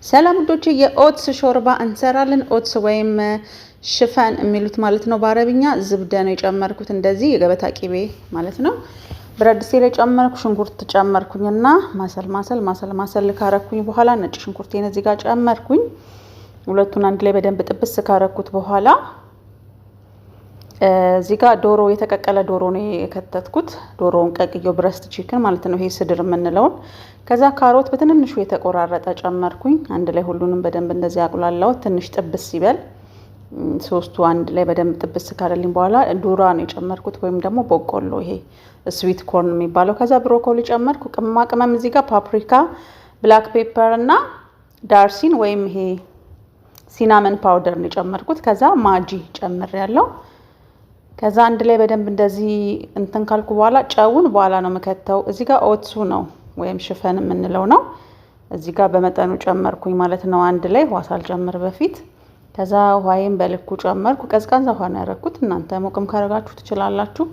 ሰላም ውዶቼ የኦትስ ሾርባ እንሰራለን። ኦትስ ወይም ሽፈን የሚሉት ማለት ነው በአረብኛ። ዝብደ ነው የጨመርኩት እንደዚህ የገበታ ቂቤ ማለት ነው። ብረት ድስቴ ላይ ጨመርኩ፣ ሽንኩርት ጨመርኩኝና ማሰል ካረኩኝ በኋላ ነጭ ሽንኩርቴን እዚህ ጋር ጨመርኩኝ። ሁለቱን አንድ ላይ በደንብ ጥብስ ካረኩት በኋላ እዚህ ጋር ዶሮ የተቀቀለ ዶሮ ነው የከተትኩት። ዶሮውን ቀቅዬው ብረስት ቺክን ማለት ነው፣ ይሄ ስድር የምንለው። ከዛ ካሮት በትንንሹ የተቆራረጠ ጨመርኩኝ። አንድ ላይ ሁሉንም በደንብ እንደዚህ አቁላላው። ትንሽ ጥብስ ይበል። ሶስቱ አንድ ላይ በደንብ ጥብስ ካረልኝ በኋላ ዱራ ነው የጨመርኩት ወይም ደግሞ በቆሎ፣ ይሄ ስዊት ኮርን የሚባለው። ከዛ ብሮኮሊ ጨመርኩ። ቅመማ ቅመም እዚህ ጋር ፓፕሪካ፣ ብላክ ፔፐር እና ዳርሲን ወይም ይሄ ሲናመን ፓውደር ነው የጨመርኩት። ከዛ ማጂ ጨምሬያለሁ። ከዛ አንድ ላይ በደንብ እንደዚህ እንትን ካልኩ በኋላ ጨውን በኋላ ነው መከተው። እዚህ ጋር ኦትሱ ነው ወይም ሽፈን የምንለው ነው። እዚህ ጋር በመጠኑ ጨመርኩኝ ማለት ነው። አንድ ላይ ውሃ ሳልጨምር በፊት። ከዛ ውሃዬን በልኩ ጨመርኩ። ቀዝቃዛ ውሃ ነው ያደረኩት። እናንተ ሞቅም ካረጋችሁ ትችላላችሁ።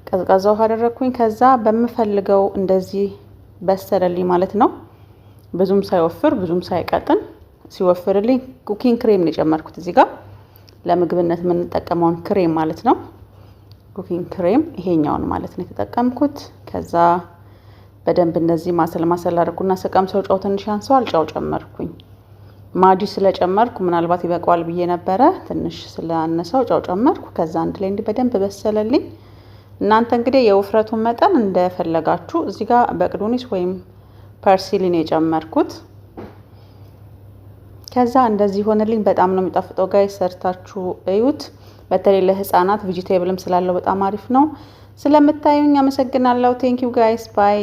ቀዝቃዛ ውሃ አደረኩኝ። ከዛ በመፈልገው እንደዚህ በሰለልኝ ማለት ነው። ብዙም ሳይወፍር ብዙም ሳይቀጥን። ሲወፍርልኝ ኩኪንግ ክሬም ነው የጨመርኩት። እዚህ ጋር ለምግብነት የምንጠቀመውን ክሬም ማለት ነው። ኩኪንግ ክሬም ይሄኛውን ማለት ነው የተጠቀምኩት። ከዛ በደንብ እንደዚህ ማሰል አድርጉና ስቀምሰው ጨው ትንሽ ያንሰዋል፣ ጨው ጨመርኩኝ። ማጂ ስለጨመርኩ ምናልባት ይበቃዋል ብዬ ነበረ፣ ትንሽ ስለአነሰው ጨው ጨመርኩ። ከዛ አንድ ላይ እንዲህ በደንብ በሰለልኝ። እናንተ እንግዲህ የውፍረቱን መጠን እንደፈለጋችሁ። እዚህ ጋር በቅዱኒስ ወይም ፐርሲሊን የጨመርኩት። ከዛ እንደዚህ ሆነልኝ። በጣም ነው የሚጣፍጠው ጋይስ፣ ሰርታችሁ እዩት። በተለይ ለህፃናት ቬጂቴብልም ስላለው በጣም አሪፍ ነው። ስለምታዩኝ አመሰግናለሁ። ቴንክ ዩ ጋይስ ባይ